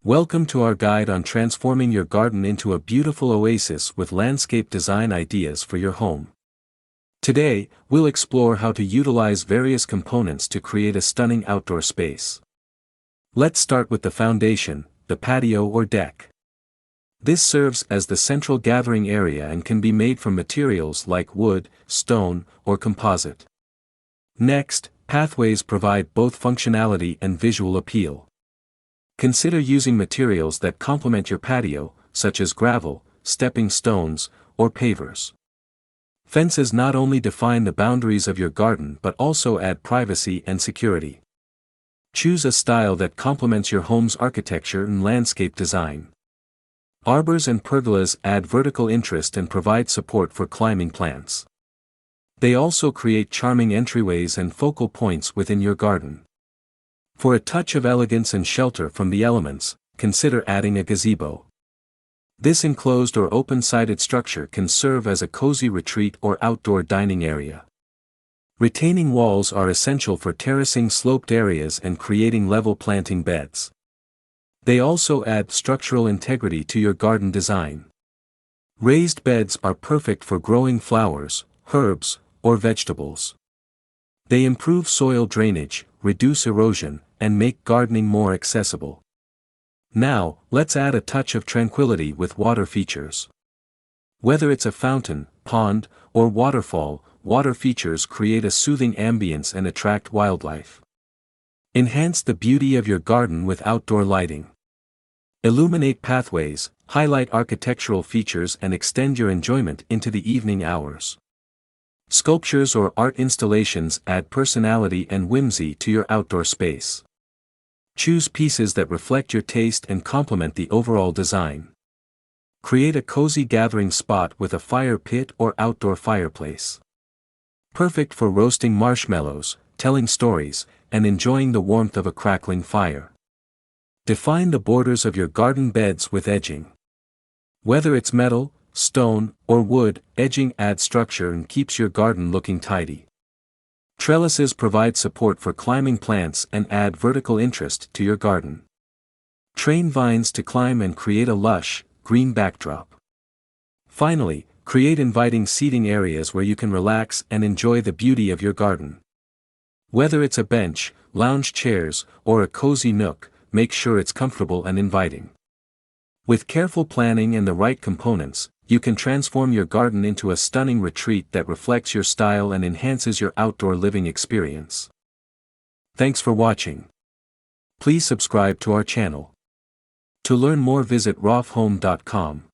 Welcome to our guide on transforming your garden into a beautiful oasis with landscape design ideas for your home. Today, we'll explore how to utilize various components to create a stunning outdoor space. Let's start with the foundation, the patio or deck. This serves as the central gathering area and can be made from materials like wood, stone, or composite. Next, pathways provide both functionality and visual appeal. Consider using materials that complement your patio, such as gravel, stepping stones, or pavers. Fences not only define the boundaries of your garden but also add privacy and security. Choose a style that complements your home's architecture and landscape design. Arbors and pergolas add vertical interest and provide support for climbing plants. They also create charming entryways and focal points within your garden. For a touch of elegance and shelter from the elements, consider adding a gazebo. This enclosed or open-sided structure can serve as a cozy retreat or outdoor dining area. Retaining walls are essential for terracing sloped areas and creating level planting beds. They also add structural integrity to your garden design. Raised beds are perfect for growing flowers, herbs, or vegetables. They improve soil drainage, reduce erosion, and make gardening more accessible. Now, let's add a touch of tranquility with water features. Whether it's a fountain, pond, or waterfall, water features create a soothing ambience and attract wildlife. Enhance the beauty of your garden with outdoor lighting. Illuminate pathways, highlight architectural features and extend your enjoyment into the evening hours. Sculptures or art installations add personality and whimsy to your outdoor space. Choose pieces that reflect your taste and complement the overall design. Create a cozy gathering spot with a fire pit or outdoor fireplace. Perfect for roasting marshmallows, telling stories, and enjoying the warmth of a crackling fire. Define the borders of your garden beds with edging. Whether it's metal, stone, or wood, edging adds structure and keeps your garden looking tidy. Trellises provide support for climbing plants and add vertical interest to your garden. Train vines to climb and create a lush, green backdrop. Finally, create inviting seating areas where you can relax and enjoy the beauty of your garden. Whether it's a bench, lounge chairs, or a cozy nook, make sure it's comfortable and inviting. With careful planning and the right components, you can transform your garden into a stunning retreat that reflects your style and enhances your outdoor living experience. Thanks for watching. Please subscribe to our channel. To learn more, visit rofhome.com.